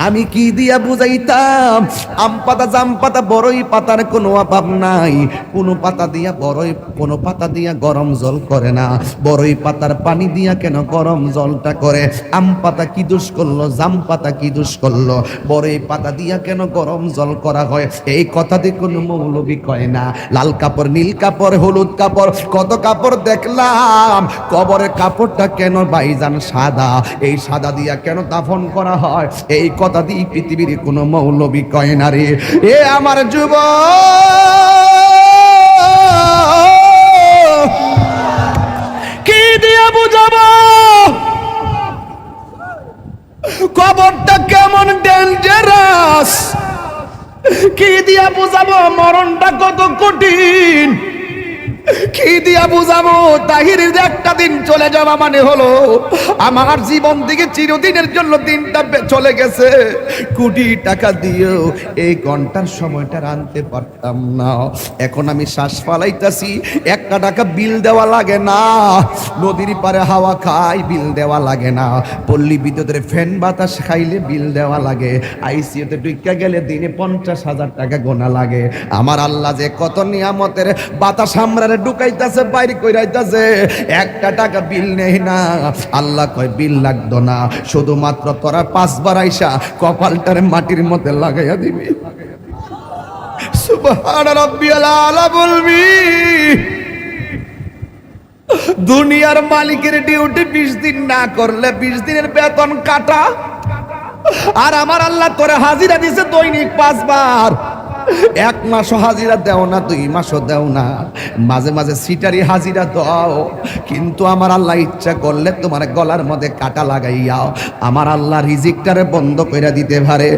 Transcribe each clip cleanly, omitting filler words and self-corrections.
আমি কি দিয়া বুঝাইতাম? আম পাতা, জাম পাতা, বড়ই পাতার কোনো অভাব নাই। কোনো পাতা দিয়া বড়ই, কোনো পাতা দিয়া গরম জল করে না। বড়ই পাতার পানি দিয়া কেন গরম জলটা করে? আম পাতা কি দোষ করলো? জাম পাতা কি দোষ করলো? বড়ই পাতা দিয়া কেন গরম জল করা হয়? এই কথা দিয়ে কোনো মৌলবি কয় না। লাল কাপড়, নীল কাপড়, হলুদ কাপড়, কত কাপড় দেখলাম। কবরের কাপড়টা কেন ভাইজান সাদা? এই সাদা দিয়া কেন দাফন করা হয়? এই কথা দিয়ে পৃথিবীর কোনো মৌলবি কয় না রে। এ আমার যুবক, কি দিয়ে বুঝাবো কবরটা কেমন ডেঞ্জারাস? কি দিয়া বুঝাবো মরণটা কত কঠিন? কি দিয়া বুঝাবো তাহিরের একটা দিন চলে যাওয়া মানে হলো আমার জীবন থেকে চিরদিনের জন্য দিনটা চলে গেছে। কোটি টাকা দিয়েও এই ঘন্টার সময়টা আনতে পারতাম না। এখন আমি শ্বাস ফালাইতাছি, 1 টাকা বিল দেওয়া লাগে না। নদীর পারে হাওয়া খাই, বিল দেওয়া লাগে না। পল্লী বিদ্যুতের ফ্যান বাতাস খাইলে বিল দেওয়া লাগে। আইসিইউতে ঢুকে গেলে দিনে 50,000 টাকা গোনা লাগে। আমার আল্লাহ যে কত নিয়ামতের বাতাস আমরা ঢুকাইতাছে, বাইরে কইরাইতাছে, 1 টাকা বিল নেই না। আল্লাহ কয় বিল লাগতো না, শুধুমাত্র তোরা 5 বার আইসা কপালটার মাটির মধ্যে লাগাইয়া দিবি। সুবহান রাব্বিয়াল আলা বলবি। দুনিয়ার মালিকের ডিউটি 20 দিন না করলে 20 দিনের বেতন কাটা। আর আমার আল্লাহ তোরে হাজিরা দিছে দৈনিক 5 বার। 1 মাসও হাজিরা দেও না, 2 মাসও দেও না, মাঝে মাঝে সিটারি হাজিরা দাও। কিন্তু আমার আল্লাহ ইচ্ছা করলে তোমার গলার মধ্যে কাটা লাগাইয়াও আমার আল্লাহ রিজিকটারে বন্ধ কইরা দিতে পারে।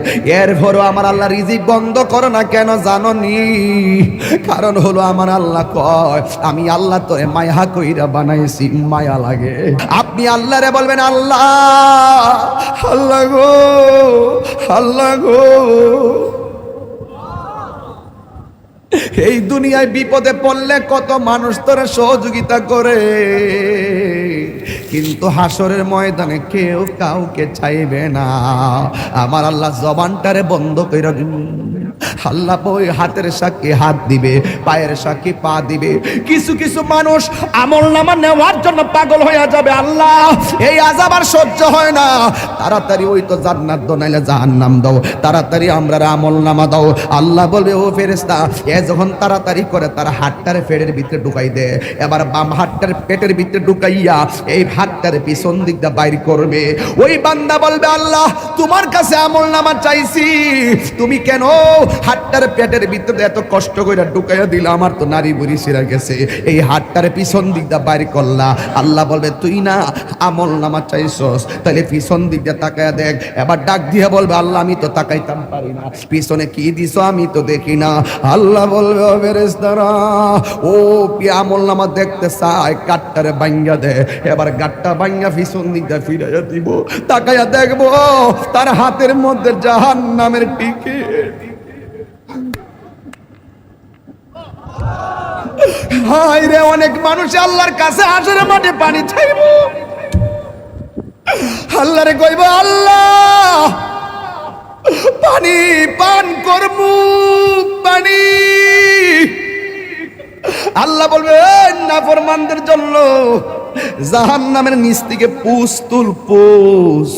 এরপরও আমার আল্লাহ রিজিক বন্ধ করো না কেন জানো নি? কারণ হলো আমার আল্লাহ কয় আমি আল্লাহ তোরে মায়া কইরা বানাইছি, মায়া লাগে। আপনি আল্লাহরে বলবেন আল্লাহ, আল্লাহ গো, আল্লাহ গো। এই দুনিয়ায় বিপদে পড়লে কত মানুষ তোরা সহযোগিতা করে, কিন্তু হাসরের ময়দানে কেউ কাউকে চাইবে না। আমার আল্লাহ জবানটারে বন্ধ কইরা আল্লাহ বই হাতের সাক্ষী হাত দিবে, পায়ের সাক্ষী পা দিবে। কিছু কিছু মানুষ আমলনামা নেওয়ার জন্য পাগল হয়ে যাবে। আল্লাহ এই আযাব আর সহ্য হয় না, তাড়াতাড়ি ওই তো জান্নাত দাও নাইলে জাহান্নাম দাও, তাড়াতাড়ি আমরা আমলনামা দাও। আল্লাহ বলবে ও ফেরেশতা, এ যখন তাড়াতাড়ি করে তার হাতটারে পেটের ভিতরে ঢুকাই দে। এবার বাম হাতটার পেটের ভিতরে ঢুকাইয়া এই হাতটারে পিছন দিক দিয়ে বাইর করবে। ওই বান্দা বলবে আল্লাহ তোমার কাছে আমলনামা চাইছি, তুমি কেন হাতটার পেটের ভিতরে এত কষ্ট করে ঢুকাইয়া দিলা? আমার তো নারী বুড়ি ছিঁড়া গেছে, এই হাতটারে পিছন দিক দিয়ে বাইর করলা। আল্লাহ বলবে তুই না আমলনামা চাইছস, তাহলে পিছন দিক দিয়ে তাকায়া দেখ। এবার ডাক দিয়ে বলবে আল্লাহ আমি তো তাকাইতাম পারি না, পিছনে কি দিছো আমি তো দেখি না। আল্লাহ বলবে ও ফেরেশতারা, ও আমলনামা দেখতে চায়, গাটটারে ভাঙ্গা দে। এবার গাটটা ভাঙ্গা পিছন দিক দিয়ে ফিরাইয়া দিব, তাকায়া দেখবো তার হাতের মধ্যে জাহান্নামের টিকিট। হায় রে, অনেক মানুষ আল্লাহর কাছে হাসরের মাঠে পানি চাইব। আল্লাহ রে কইব আল্লাহ পানি পান করমু, পানি। আল্লাহ বলবে নাফরমানদের জন্য জাহান্নামের নিচ থেকে পুষ তুল, পুষ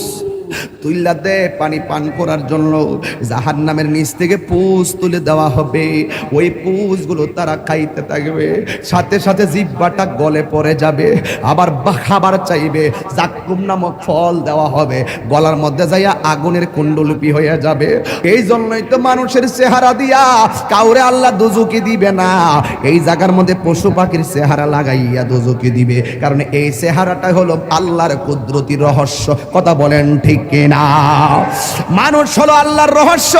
তুইলা দে পানি পান করার জন্য। জাহান্নামের নিচ থেকে পুষ তুলে দেওয়া হবে। ওই পুষগুলো তারা খাইতে থাকবে, সাথে সাথে জিহ্বাটা গলে পড়ে যাবে। আবার খাবার চাইবে, জাক্কুম নামক ফল দেওয়া হবে, গলার মধ্যে যাইয়া আগুনের কুণ্ডলিপি হয়ে যাবে। এই জন্যই তো মানুষের চেহারা দিয়া কাউরে আল্লাহ দোজখে দিবে না। এই জায়গার মধ্যে পশু পাখির চেহারা লাগাইয়া দোজখে দিবে, কারণ এই চেহারাটা হলো আল্লাহর কুদরতি রহস্য। কথা বলেন ঠিক কিনা? মানুষ হলো আল্লাহর রহস্য।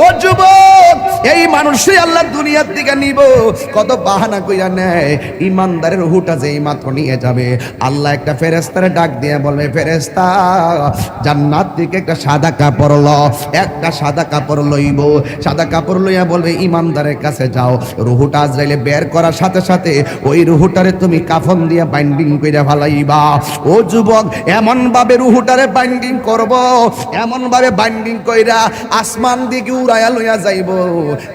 ও যুবক, এই মানুষই আল্লাহ দুনিয়ার দিকে নিব। কত বাহানা কইরা নেয়, ইমানদারের রূহটা যেই মাত্র নিয়ে যাবে, আল্লাহ একটা ফেরেশতারে ডাক দিয়ে বলবে ফেরেশতা জান্নাত থেকে একটা সাদা কাপড় ল। একটা সাদা কাপড় লইব, সাদা কাপড় লইয়া বলবে ইমানদারের কাছে যাও। রূহটা আজরাইলে বের করার সাথে সাথে ওই রূহটারে তুমি কাফন দিয়া বাইন্ডিং কইরা ফেলাইবা। ও যুবক, এমন ভাবে রূহটারে বাইন্ডিং বাইন্ডিং করব, এমন ভাবে বাইন্ডিং কইরা আসমান দিকে উড়াইয়া লইয়া যাইব,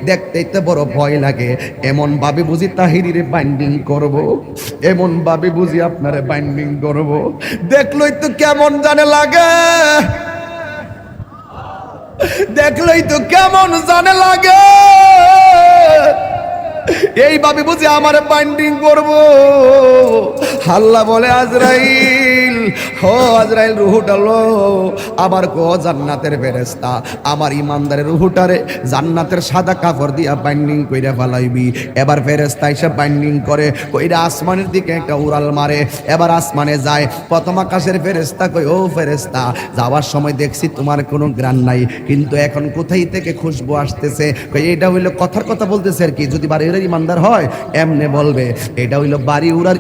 দেখতেই তো বড় ভয় লাগে। এমন ভাবে বুঝি তাহিরিরে বাইন্ডিং করব, এমন ভাবে বুঝি আপনারে বাইন্ডিং করব, দেখলই তো কেমন জানে লাগে, দেখলেই তো কেমন জানে লাগে। এইভাবে বুঝি আমার বাইন্ডিং করব। আল্লাহ বলে আজরাইল, হো আজরাইল রুহুটা লো, আবার গো জান্নাতের ফেরেশতা আমার ইমানদারের রুহুটারে জান্নাতের সাদা কাপড় দিয়া বাইন্ডিং কইরা ফেলাইবি। এবার ফেরেশতা এসে বাইন্ডিং করে কইরা আসমানের দিকে একটা উড়াল মারে, এবার আসমানে যায়। প্রথম আকাশের ফেরেশতা কই, ও ফেরেশতা যাওয়ার সময় দেখছি তোমার কোনো গ্রাণ নাই, কিন্তু এখন কোথায় থেকে খুশবু আসতেছে? কই এটা হইলো কথার কথা বলতেছে আর কি, যদি বাড়ির ইমানদার হয় এমনে বলবে এটা হইলো বাড়ি উড়ার